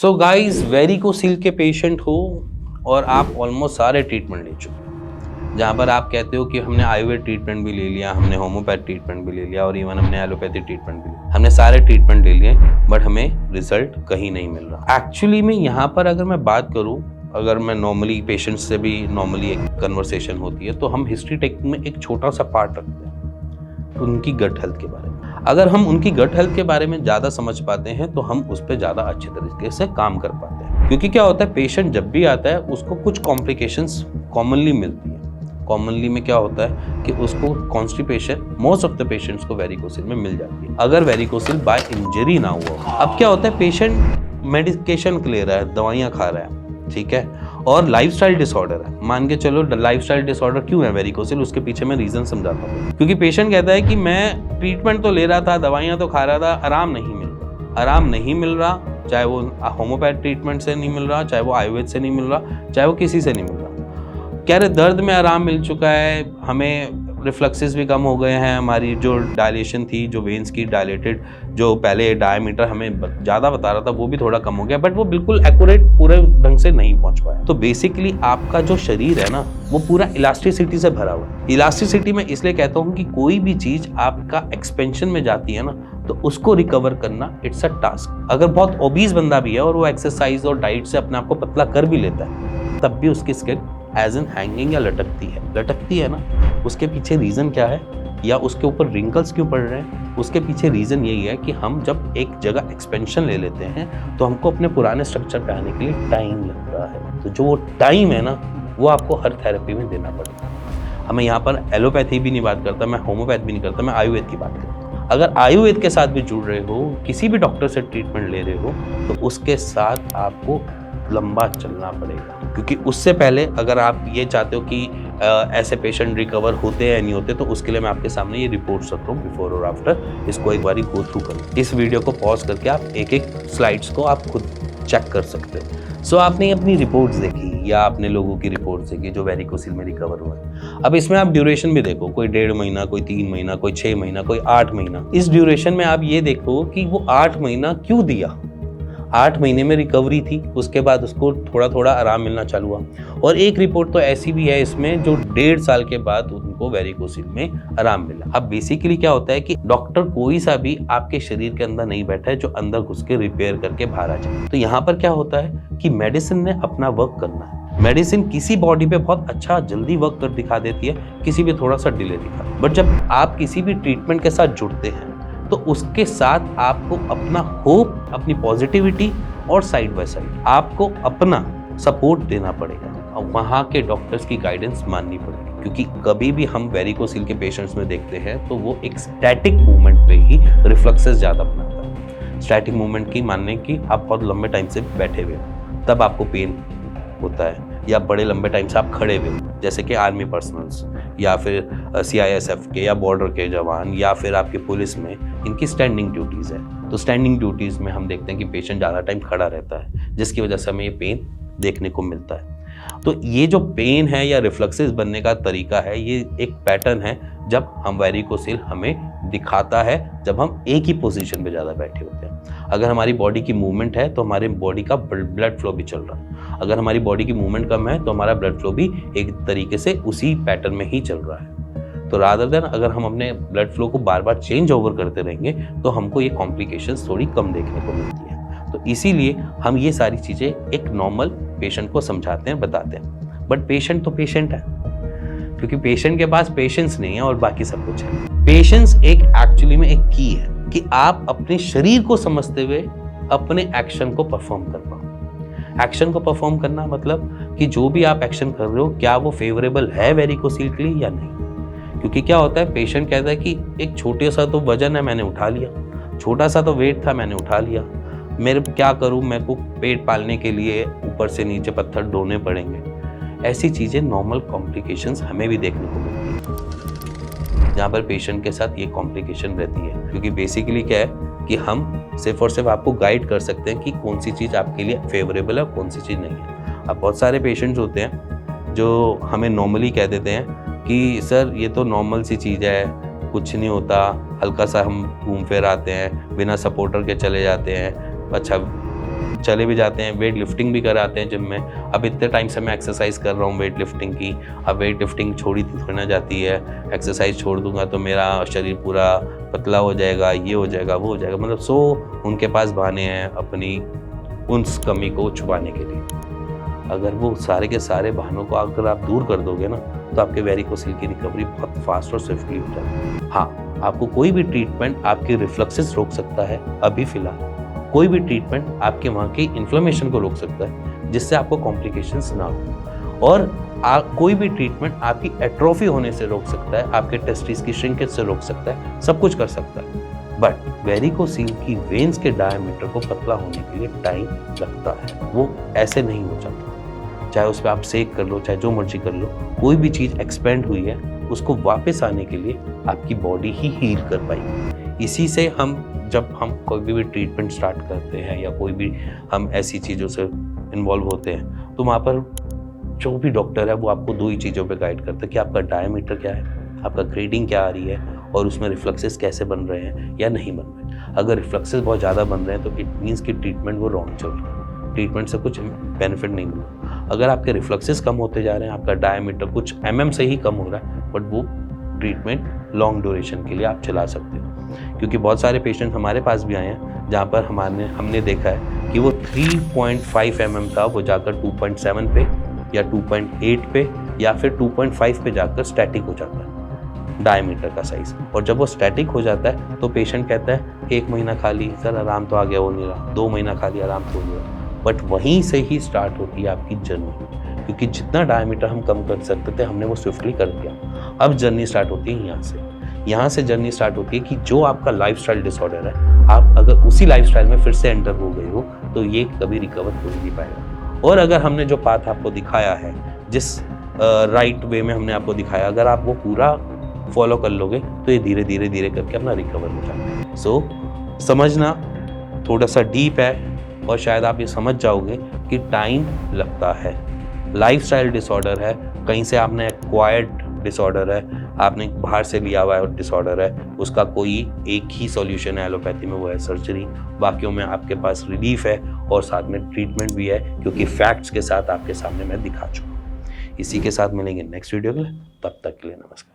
So guys, varicocele के patient हो और आप ऑलमोस्ट सारे ट्रीटमेंट ले चुके हैं, जहाँ पर आप कहते हो कि हमने आयुर्वेद ट्रीटमेंट भी ले लिया, हमने होम्योपैथ ट्रीटमेंट भी ले लिया और इवन हमने एलोपैथी ट्रीटमेंट भी लिया, हमने सारे ट्रीटमेंट ले लिए, बट हमें रिजल्ट कहीं नहीं मिल रहा। एक्चुअली में यहाँ पर अगर मैं बात करूँ, अगर मैं नॉर्मली पेशेंट्स से भी नॉर्मली एक कन्वर्सेशन होती है तो हम हिस्ट्री टेकिंग में एक छोटा सा पार्ट रखते हैं उनकी गट हेल्थ के बारे में। अगर हम उनकी गट हेल्थ के बारे में ज़्यादा समझ पाते हैं तो हम उस पर ज़्यादा अच्छे तरीके से काम कर पाते हैं, क्योंकि क्या होता है, पेशेंट जब भी आता है उसको कुछ कॉम्प्लिकेशंस कॉमनली मिलती है। कॉमनली में क्या होता है कि उसको constipation, most of the patients को वेरिकोसिल में मिल जाती है, अगर वेरिकोसिल बाय इंजरी ना हुआ। अब क्या होता है, पेशेंट मेडिकेशन ले रहा है, दवाइयाँ खा रहा है, ठीक है, और लाइफस्टाइल डिसऑर्डर है, मान के चलो लाइफस्टाइल डिसऑर्डर क्यों है वेरिकोसिल, उसके पीछे मैं रीजन समझाता हूँ। क्योंकि पेशेंट कहता है कि मैं ट्रीटमेंट तो ले रहा था, दवाइयाँ तो खा रहा था, आराम नहीं मिल रहा। आराम नहीं मिल रहा, चाहे वो होम्योपैथ ट्रीटमेंट से नहीं मिल रहा, चाहे वो आयुर्वेद से नहीं मिल रहा, चाहे वो किसी से नहीं मिल रहा। कह रहे दर्द में आराम मिल चुका है, हमें रिफ्लक्सेस भी कम हो गए हैं, हमारी जो डायलेशन थी, जो वेन्स की डायलेटेड जो पहले डायमीटर हमें ज़्यादा बता रहा था वो भी थोड़ा कम हो गया, बट वो बिल्कुल एक्यूरेट पूरे ढंग से नहीं पहुंच पाया। तो बेसिकली आपका जो शरीर है ना वो पूरा इलास्टिसिटी से भरा हुआ है। इलास्टिसिटी में इसलिए कहता हूँ कि कोई भी चीज़ आपका एक्सपेंशन में जाती है ना तो उसको रिकवर करना इट्स अ टास्क। अगर बहुत ओबीज बंदा भी है और वो एक्सरसाइज और डाइट से अपने आप को पतला कर भी लेता है, तब भी उसकी स्किन एज इन हैंगिंग या लटकती है ना, उसके पीछे रीज़न क्या है, या उसके ऊपर रिंकल्स क्यों पड़ रहे हैं, उसके पीछे रीज़न यही है कि हम जब एक जगह एक्सपेंशन ले लेते हैं तो हमको अपने पुराने स्ट्रक्चर पे आने के लिए टाइम लगता है। तो जो वो टाइम है ना वो आपको हर थेरेपी में देना पड़ेगा। हमें यहाँ पर एलोपैथी भी नहीं बात करता, मैं होम्योपैथ भी नहीं करता, मैं आयुर्वेद की बात करता हूँ। अगर आयुर्वेद के साथ भी जुड़ रहे हो, किसी भी डॉक्टर से ट्रीटमेंट ले रहे हो, तो उसके साथ आपको लंबा चलना पड़ेगा, क्योंकि उससे पहले अगर आप ये चाहते हो कि ऐसे पेशेंट रिकवर होते हैं नहीं होते, तो उसके लिए मैं आपके सामने ये रिपोर्ट्स रख रहा हूँ बिफोर और आफ्टर। इसको एक बार गो थ्रू करें। इस वीडियो को पॉज करके आप एक एक स्लाइड्स को आप खुद चेक कर सकते हो। सो आपने अपनी रिपोर्ट्स देखी या आपने लोगों की रिपोर्ट्स देखी जो वेरिकोसिल में रिकवर हुआ है। अब इसमें आप ड्यूरेशन भी देखो, कोई 1.5 महीना, कोई 3 महीना, कोई 6 महीना, कोई 8 महीना। इस ड्यूरेशन में आप ये देखो कि वो 8 महीना क्यों दिया। 8 महीने में रिकवरी थी, उसके बाद उसको थोड़ा थोड़ा आराम मिलना चालू हुआ। और एक रिपोर्ट तो ऐसी भी है इसमें जो 1.5 साल के बाद उनको वेरिकोसिल में आराम मिला। अब बेसिकली क्या होता है कि डॉक्टर कोई सा भी आपके शरीर के अंदर नहीं बैठा है जो अंदर घुस के रिपेयर करके बाहर आ जाए। तो यहाँ पर क्या होता है कि मेडिसिन ने अपना वर्क करना है। मेडिसिन किसी बॉडी पे बहुत अच्छा जल्दी वर्क कर दिखा देती है, किसी पे थोड़ा सा डिले दिखा। बट जब आप किसी भी ट्रीटमेंट के साथ जुड़ते हैं तो उसके साथ आपको अपना होप, अपनी पॉजिटिविटी और साइड बाय साइड आपको अपना सपोर्ट देना पड़ेगा और वहाँ के डॉक्टर्स की गाइडेंस माननी पड़ेगी। क्योंकि कभी भी हम वेरिकोसिल के पेशेंट्स में देखते हैं तो वो एक स्टैटिक मूवमेंट पे ही रिफ्लेक्सेस ज़्यादा बनाता है। स्टैटिक मूवमेंट की मानने की आप बहुत लंबे टाइम से बैठे हुए हो तब आपको पेन होता है, या बड़े लंबे टाइम से आप खड़े हुए, जैसे कि आर्मी पर्सनल्स या फिर CISF के या बॉर्डर के जवान या फिर आपके पुलिस में, इनकी स्टैंडिंग ड्यूटीज़ है। तो स्टैंडिंग ड्यूटीज़ में हम देखते हैं कि पेशेंट ज़्यादा टाइम खड़ा रहता है, जिसकी वजह से हमें ये पेन देखने को मिलता है। तो ये जो पेन है या रिफ्लेक्सेस बनने का तरीका है, ये एक पैटर्न है जब हम वेरिकोसिल हमें दिखाता है जब हम एक ही पोजीशन पे ज़्यादा बैठे होते हैं। अगर हमारी बॉडी की मूवमेंट है तो हमारे बॉडी का ब्लड फ्लो भी चल रहा है। अगर हमारी बॉडी की मूवमेंट कम है तो हमारा ब्लड फ्लो भी एक तरीके से उसी पैटर्न में ही चल रहा है। तो रादर देन अगर हम अपने ब्लड फ्लो को बार बार चेंज ओवर करते रहेंगे तो हमको ये कॉम्प्लिकेशंस थोड़ी कम देखने को मिलती है। तो इसीलिए हम ये सारी चीज़ें एक नॉर्मल पेशेंट को समझाते हैं, बताते हैं। बट पेशेंट तो पेशेंट है, क्योंकि पेशेंट के पास पेशेंस नहीं है और बाकी सब कुछ है। पेशेंस एक एक्चुअली में एक की है कि आप अपने शरीर को समझते हुए अपने एक्शन को परफॉर्म कर पाओ। एक्शन को परफॉर्म करना मतलब कि जो भी आप एक्शन कर रहे हो क्या वो फेवरेबल है वेरिकोसिल के लिए या नहीं। क्योंकि क्या होता है, पेशेंट कहता है कि एक छोटे सा तो वजन है मैंने उठा लिया, छोटा सा तो वेट था मैंने उठा लिया, मेरे क्या करूं, मेरे को पेट पालने के लिए ऊपर से नीचे पत्थर ढोने पड़ेंगे। ऐसी चीज़ें नॉर्मल कॉम्प्लिकेशंस हमें भी देखने को मिलती है, जहाँ पर पेशेंट के साथ ये कॉम्प्लिकेशन रहती है। क्योंकि बेसिकली क्या है कि हम सिर्फ और सिर्फ आपको गाइड कर सकते हैं कि कौन सी चीज़ आपके लिए फेवरेबल है, कौन सी चीज़ नहीं है। अब बहुत सारे पेशेंट्स होते हैं जो हमें नॉर्मली कह देते हैं कि सर ये तो नॉर्मल सी चीज़ है, कुछ नहीं होता, हल्का सा हम घूम फिर आते हैं, बिना सपोर्टर के चले जाते हैं, अच्छा चले भी जाते हैं, वेट लिफ्टिंग भी कराते हैं जिम में। अब इतने टाइम से मैं एक्सरसाइज कर रहा हूँ वेट लिफ्टिंग की, अब वेट लिफ्टिंग छोड़ी थोड़ी ना जाती है, एक्सरसाइज छोड़ दूंगा तो मेरा शरीर पूरा पतला हो जाएगा, ये हो जाएगा, वो हो जाएगा, मतलब उनके पास बहाने हैं अपनी उस कमी को छुपाने के लिए। अगर वो सारे के सारे बहानों को अगर आप दूर कर दोगे ना, तो आपके वेरिकोसिल की रिकवरी बहुत फास्ट और स्विफ्टली हो जाती है। हाँ, आपको कोई भी ट्रीटमेंट आपके रिफ्लक्सेस रोक सकता है अभी फिलहाल, कोई भी ट्रीटमेंट आपके वहाँ की इन्फ्लेमेशन को रोक सकता है जिससे आपको कॉम्प्लिकेशंस ना हो, और कोई भी ट्रीटमेंट आपकी एट्रोफी होने से रोक सकता है, आपके टेस्टिस की श्रिंकेज से रोक सकता है, सब कुछ कर सकता है। बट वेरिकोसील की वेन्स के डायमीटर को पतला होने के लिए टाइम लगता है, वो ऐसे नहीं हो जाता। चाहे उस पर आप सेक कर लो, चाहे जो मर्जी कर लो, कोई भी चीज़ एक्सपेंड हुई है उसको वापस आने के लिए आपकी बॉडी ही हील कर पाएगी। इसी से जब हम कोई भी ट्रीटमेंट स्टार्ट करते हैं या कोई भी हम ऐसी चीज़ों से इन्वॉल्व होते हैं, तो वहाँ पर जो भी डॉक्टर है वो आपको 2 ही चीज़ों पे गाइड करता है कि आपका डायमीटर क्या है, आपका ग्रेडिंग क्या आ रही है, और उसमें रिफ्लक्सेस कैसे बन रहे हैं या नहीं बन रहे हैं। अगर रिफ्लक्सेस बहुत ज़्यादा बन रहे हैं तो इट मीन्स कि ट्रीटमेंट वो रॉन्ग चल रहा है, ट्रीटमेंट से कुछ बेनिफिट नहीं मिल रहा। अगर आपके रिफ्लक्सेस कम होते जा रहे हैं, आपका डायमीटर कुछ से ही कम हो रहा है, बट वो ट्रीटमेंट लॉन्ग ड्यूरेशन के लिए आप चला सकते हो। क्योंकि बहुत सारे पेशेंट हमारे पास भी आए हैं जहाँ पर हमने देखा है कि वो 3.5 था, वो जाकर 2.7 पे या 2.8 पे या फिर 2.5 पे जाकर स्टैटिक हो जाता है डायमीटर का साइज। और जब वो स्टैटिक हो जाता है तो पेशेंट कहता है 1 महीना खा ली सर आराम तो आ गया, हो नहीं रहा, 2 महीना खा लिया आराम तो हो नहीं रहा। बट वहीं से ही स्टार्ट होती है आपकी जर्नी, क्योंकि जितना डायमीटर हम कम कर सकते थे हमने वो स्विफ्टली कर दिया। अब जर्नी स्टार्ट होती है यहाँ से जर्नी स्टार्ट होती है कि जो आपका लाइफस्टाइल डिसऑर्डर है, आप अगर उसी लाइफस्टाइल में फिर से एंटर हो गए हो तो ये कभी रिकवर हो नहीं पाएगा। और अगर हमने जो पाथ आपको दिखाया है, जिस राइट वे में हमने आपको दिखाया, अगर आप वो पूरा फॉलो कर लोगे तो ये धीरे धीरे करके अपना रिकवर हो जाता है। सो समझना थोड़ा सा डीप है, और शायद आप ये समझ जाओगे कि टाइम लगता है। लाइफस्टाइल डिसऑर्डर है, कहीं से आपने एक्वायर्ड डिसऑर्डर है, आपने बाहर से लिया हुआ डिसऑर्डर है, उसका कोई एक ही सॉल्यूशन है एलोपैथी में, वो है सर्जरी। बाकियों में आपके पास रिलीफ है और साथ में ट्रीटमेंट भी है, क्योंकि फैक्ट्स के साथ आपके सामने मैं दिखा चुका हूँ। इसी के साथ मिलेंगे नेक्स्ट वीडियो में, तब तक के लिए नमस्कार।